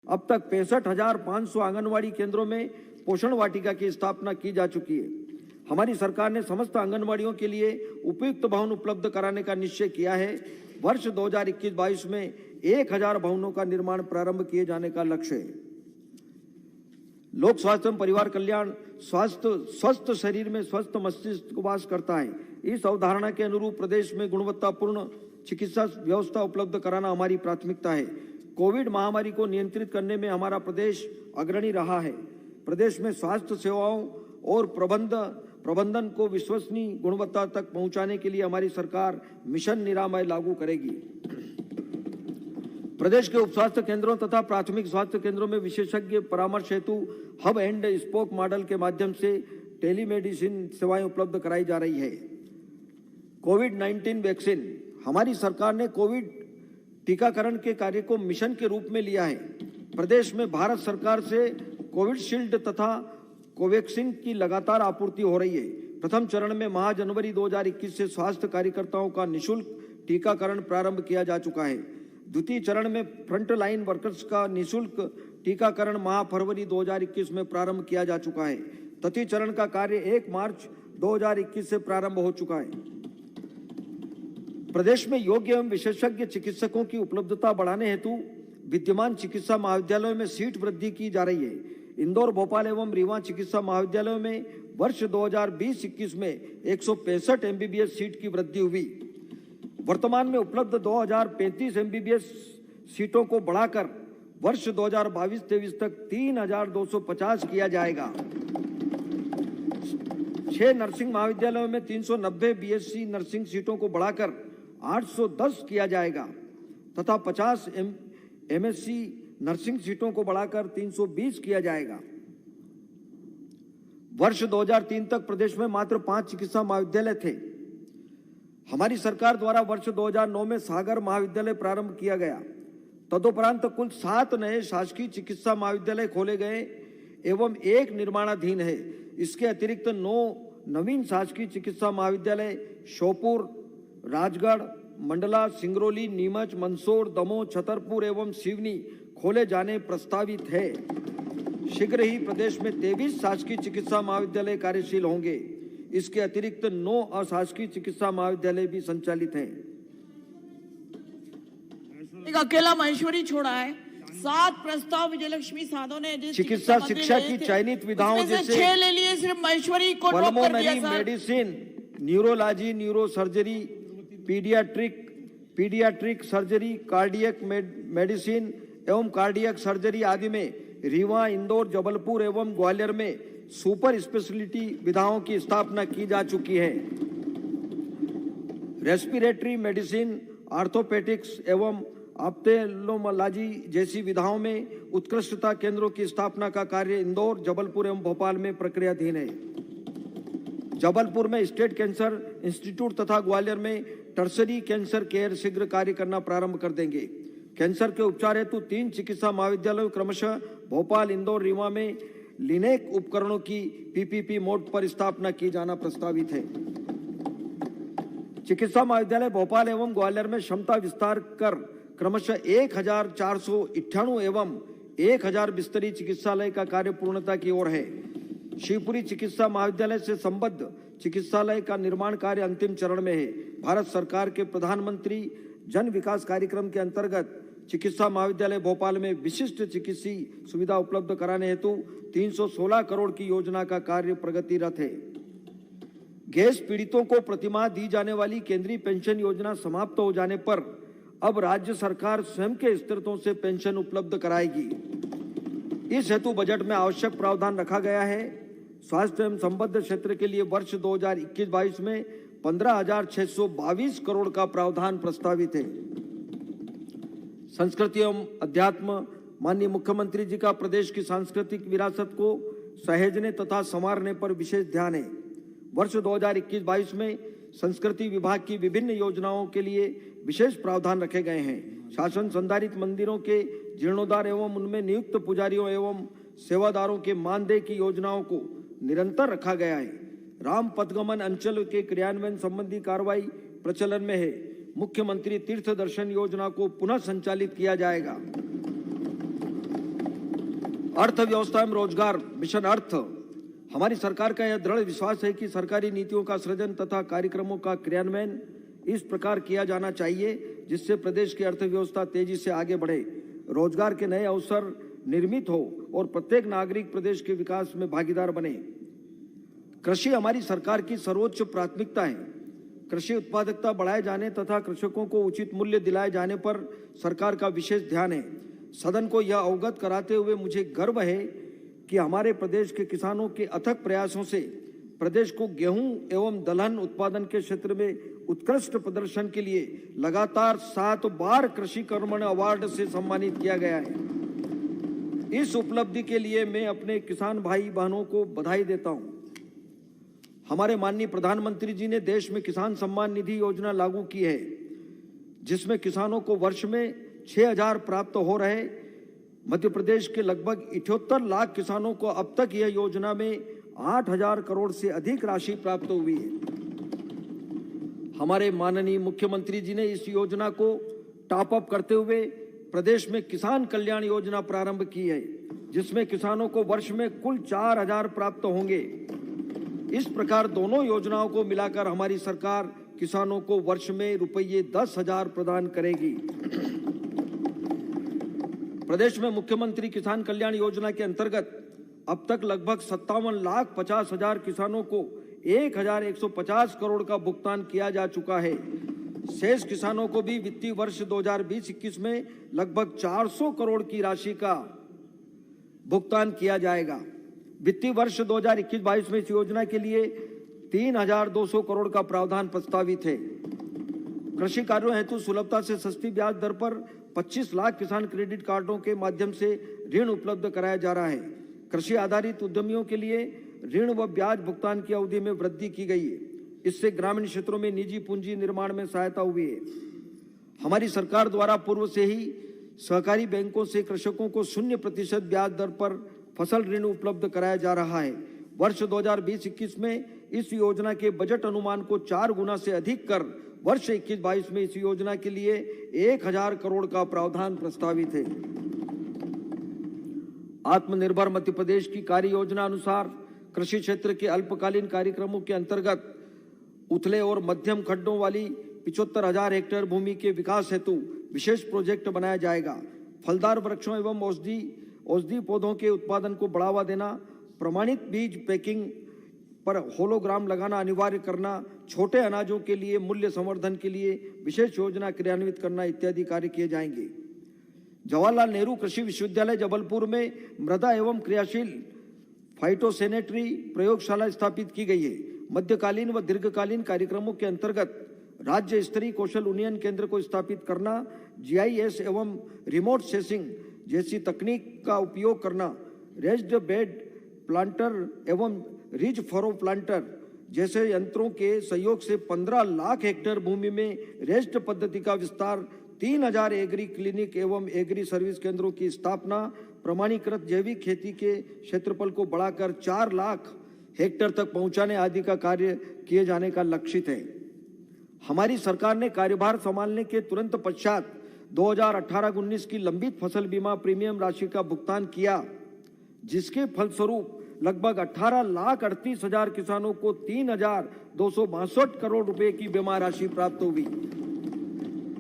अब तक 65,500 आंगनवाड़ी केंद्रों में पोषण वाटिका की स्थापना की जा चुकी है। हमारी सरकार ने समस्त आंगनवाड़ियों के लिए उपयुक्त भवन उपलब्ध कराने का निश्चय किया है। वर्ष 2021-22 में 1,000 भवनों का निर्माण प्रारंभ किए जाने का लक्ष्य है। लोक स्वास्थ्य एवं परिवार कल्याण स्वस्थ शरीर में स्वस्थ मस्तिष्क वास करता है। इस अवधारणा के अनुरूप प्रदेश में गुणवत्तापूर्ण चिकित्सा व्यवस्था उपलब्ध कराना हमारी प्राथमिकता है। कोविड महामारी को नियंत्रित करने में हमारा प्रदेश अग्रणी रहा है। प्रदेश में स्वास्थ्य सेवाओं और प्रबंधन को विश्वसनीय गुणवत्ता तक पहुंचाने के लिए हमारी सरकार मिशन निरामय लागू करेगी। प्रदेश के उप स्वास्थ्य केंद्रों तथा प्राथमिक स्वास्थ्य केंद्रों में विशेषज्ञ परामर्श हेतु हब एंड स्पोक मॉडल के माध्यम से टेलीमेडिसिन सेवाएं उपलब्ध कराई जा रही है। कोविड-19 वैक्सीन, हमारी सरकार ने कोविड टीकाकरण के कार्य को मिशन के रूप में लिया है। प्रदेश में भारत सरकार से कोविशील्ड तथा कोवैक्सीन की लगातार आपूर्ति हो रही है। प्रथम चरण में माह जनवरी 2021 से स्वास्थ्य कार्यकर्ताओं का निःशुल्क टीकाकरण प्रारंभ किया जा चुका है। द्वितीय चरण में फ्रंट लाइन वर्कर्स का निःशुल्क टीकाकरण माह फरवरी 2021 में प्रारंभ किया जा चुका है। तृतीय चरण का कार्य 1 मार्च 2021 से प्रारंभ हो चुका है। प्रदेश में योग्य एवं विशेषज्ञ चिकित्सकों की उपलब्धता बढ़ाने हेतु विद्यमान चिकित्सा महाविद्यालयों में सीट वृद्धि की जा रही है। इंदौर, भोपाल एवं रीवा चिकित्सा महाविद्यालयों में वर्ष 2020-21 में 165 एमबीबीएस सीट की वृद्धि हुई। वर्तमान में उपलब्ध 2035 एमबीबीएस सीटों को बढ़ाकर वर्ष 2022-23 तक 3,250 किया जाएगा। 6 नर्सिंग महाविद्यालयों में 390 बीएससी नर्सिंग सीटों को बढ़ाकर 810 किया जाएगा तथा 50 एमएससी नर्सिंग सीटों को बढ़ाकर 320 किया जाएगा। वर्ष 2003 तक प्रदेश में मात्र 5 चिकित्सा महाविद्यालय थे। हमारी सरकार द्वारा वर्ष 2009 में सागर महाविद्यालय प्रारंभ किया गया। तदुपरांत कुल 7 नए शासकीय चिकित्सा महाविद्यालय खोले गए एवं 1 निर्माणाधीन है। इसके अतिरिक्त 9 नवीन शासकीय चिकित्सा महाविद्यालय श्योपुर, राजगढ़, मंडला, सिंगरौली, नीमच, मंदसौर, दमोह, छतरपुर एवं सिवनी खोले जाने प्रस्तावित है। शीघ्र ही प्रदेश में 23 शासकीय चिकित्सा महाविद्यालय कार्यशील होंगे। इसके अतिरिक्त 9 अशासकीय चिकित्सा महाविद्यालय भी संचालित हैं। एक अकेला महेश्वरी छोड़ा है। 7 प्रस्ताव विजयलक्ष्मी साधो ने चिकित्सा शिक्षा की चयनित विधाओं जैसे 6 ले लिए, सिर्फ महेश्वरी को ड्रॉप कर दिया sir. Medicine, neurology, neurosurgery, paediatric surgery, cardiac medicine एवं कार्डियक सर्जरी आदि में रीवा, इंदौर, जबलपुर एवं ग्वालियर में सुपर स्पेशलिटी विधाओं की स्थापना की जा चुकी है। रेस्पिरेटरी मेडिसिन, आर्थोपेडिक्स एवं ऑप्थेल्मोलॉजी जैसी विधाओं में उत्कृष्टता केंद्रों की स्थापना का कार्य इंदौर, जबलपुर एवं भोपाल में प्रक्रियाधीन है। जबलपुर में स्टेट कैंसर इंस्टीट्यूट तथा ग्वालियर में टर्सरी कैंसर केयर शीघ्र कार्य करना प्रारंभ कर देंगे। कैंसर के उपचार हेतु 3 चिकित्सा महाविद्यालयों क्रमशः भोपाल, इंदौर, रीवा में लिनेक उपकरणों की पीपीपी मोड पर स्थापना की जाना प्रस्तावित है। चिकित्सा महाविद्यालय भोपाल एवं ग्वालियर में क्षमता विस्तार कर क्रमशः 1,498 एवं 1,000 बिस्तरी चिकित्सालय का कार्य पूर्णता की ओर है। शिवपुरी चिकित्सा महाविद्यालय से संबद्ध चिकित्सालय का निर्माण कार्य अंतिम चरण में है। भारत सरकार के प्रधानमंत्री जन विकास कार्यक्रम के अंतर्गत चिकित्सा महाविद्यालय भोपाल में विशिष्ट चिकित्सीय सुविधा उपलब्ध कराने हेतु 316 करोड़ की योजना का कार्य प्रगतिरत है। गैस पीड़ितों को प्रतिमाह दी जाने वाली केंद्रीय पेंशन योजना समाप्त हो जाने पर अब राज्य सरकार स्वयं के स्त्रोतों से पेंशन उपलब्ध कराएगी। इस हेतु बजट में आवश्यक प्रावधान रखा गया है। स्वास्थ्य एवं संबद्ध क्षेत्र के लिए वर्ष 2021-22 में 15,622 करोड़ का प्रावधान प्रस्तावित है। संस्कृति एवं अध्यात्म, माननीय मुख्यमंत्री जी का प्रदेश की सांस्कृतिक विरासत को सहेजने तथा संवारने पर विशेष ध्यान है। वर्ष 2021-22 में संस्कृति विभाग की विभिन्न योजनाओं के लिए विशेष प्रावधान रखे गए हैं। शासन संधारित मंदिरों के जीर्णोद्धार एवं उनमें नियुक्त पुजारियों एवं सेवादारों के मानदेय की योजनाओं को निरंतर रखा गया है। राम पथगमन अंचल के क्रियान्वयन संबंधी कार्रवाई प्रचलन में है। मुख्यमंत्री तीर्थ दर्शन योजना को पुनः संचालित किया जाएगा। अर्थव्यवस्था में रोजगार मिशन अर्थ। हमारी सरकार का यह दृढ़ विश्वास है कि सरकारी नीतियों का सृजन तथा कार्यक्रमों का क्रियान्वयन इस प्रकार किया जाना चाहिए जिससे प्रदेश की अर्थव्यवस्था तेजी से आगे बढ़े, रोजगार के नए अवसर निर्मित हो और प्रत्येक नागरिक प्रदेश के विकास में भागीदार बने। कृषि हमारी सरकार की सर्वोच्च प्राथमिकता है। कृषि उत्पादकता बढ़ाए जाने तथा कृषकों को उचित मूल्य दिलाए जाने पर सरकार का विशेष ध्यान है। सदन को यह अवगत कराते हुए मुझे गर्व है कि हमारे प्रदेश के किसानों के अथक प्रयासों से प्रदेश को गेहूं एवं दलहन उत्पादन के क्षेत्र में उत्कृष्ट प्रदर्शन के लिए लगातार 7 बार कृषि कर्मण अवार्ड से सम्मानित किया गया है। इस उपलब्धि के लिए मैं अपने किसान भाई बहनों को बधाई देता हूं। हमारे माननीय प्रधानमंत्री जी ने देश में किसान सम्मान निधि योजना लागू की है, जिसमें किसानों को वर्ष में 6,000 प्राप्त हो रहे। मध्य प्रदेश के लगभग 78 लाख किसानों को अब तक यह योजना में 8,000 करोड़ से अधिक राशि प्राप्त हुई है। हमारे माननीय मुख्यमंत्री जी ने इस योजना को टॉप अप करते हुए प्रदेश में किसान कल्याण योजना प्रारंभ की है, जिसमें किसानों को वर्ष में कुल 4,000 प्राप्त होंगे। इस प्रकार दोनों योजनाओं को मिलाकर हमारी सरकार किसानों को वर्ष में रुपये 10,000 प्रदान करेगी। प्रदेश में मुख्यमंत्री किसान कल्याण योजना के अंतर्गत अब तक लगभग 57,50,000 किसानों को 1,150 करोड़ का भुगतान किया जा चुका है। शेष किसानों को भी वित्तीय वर्ष 2020-21 में लगभग 400 करोड़ की राशि का भुगतान किया जाएगा। वित्तीय वर्ष 2021-22 में इस योजना के लिए 3,200 करोड़ का प्रावधान प्रस्तावित है। कृषि कार्यों हेतु सुलभता से सस्ती ब्याज दर पर 25 लाख किसान क्रेडिट कार्डों के माध्यम से ऋण उपलब्ध कराया जा रहा है। कृषि आधारित उद्यमियों के लिए ऋण व ब्याज भुगतान की अवधि में वृद्धि की गई है। इससे ग्रामीण क्षेत्रों में निजी पूंजी निर्माण में सहायता हुई है। हमारी सरकार द्वारा पूर्व से ही सहकारी बैंकों से कृषकों को 0% ब्याज दर पर फसल ऋण उपलब्ध कराया जा रहा है। वर्ष 2020-21 में इस योजना के बजट अनुमान को 4 गुना से अधिक कर वर्ष 21-22 में इस योजना के लिए 1,000 करोड़ का प्रावधान प्रस्तावित है। आत्मनिर्भर मध्य प्रदेश की कार्य योजना अनुसार कृषि क्षेत्र के अल्पकालीन कार्यक्रमों के अंतर्गत उथले और मध्यम खड्डों वाली 75,000 हेक्टेयर भूमि के विकास हेतु विशेष प्रोजेक्ट बनाया जाएगा। फलदार वृक्षों एवं औषधि पौधों के उत्पादन को बढ़ावा देना, प्रमाणित बीज पैकिंग पर होलोग्राम लगाना अनिवार्य करना, छोटे अनाजों के लिए मूल्य संवर्धन के लिए विशेष योजना क्रियान्वित करना इत्यादि कार्य किए जाएंगे। जवाहरलाल नेहरू कृषि विश्वविद्यालय जबलपुर में मृदा एवं क्रियाशील फाइटोसैनिटरी प्रयोगशाला स्थापित की गई है। मध्यकालीन व दीर्घकालीन कार्यक्रमों के अंतर्गत राज्य स्तरीय कौशल उन्नयन केंद्र को स्थापित करना, GIS एवं रिमोट सेंसिंग जैसी तकनीक का उपयोग करना, रेज्ड बेड प्लांटर एवं रिज फरो प्लांटर जैसे यंत्रों के सहयोग से 15 लाख हेक्टेयर भूमि में रेज्ड पद्धति का विस्तार, 3,000 एग्री क्लिनिक एवं एग्री सर्विस केंद्रों की स्थापना, प्रमाणीकृत जैविक खेती के क्षेत्रफल को बढ़ाकर 4 लाख हेक्टेयर तक पहुंचाने आदि का कार्य किए जाने का लक्षित है। हमारी सरकार ने कार्यभार संभालने के तुरंत पश्चात 2018-19 की लंबित फसल बीमा प्रीमियम राशि का भुगतान किया, जिसके फलस्वरूप लगभग 18,38,000 किसानों को 3,262 करोड़ रुपए की बीमा राशि प्राप्त हुई।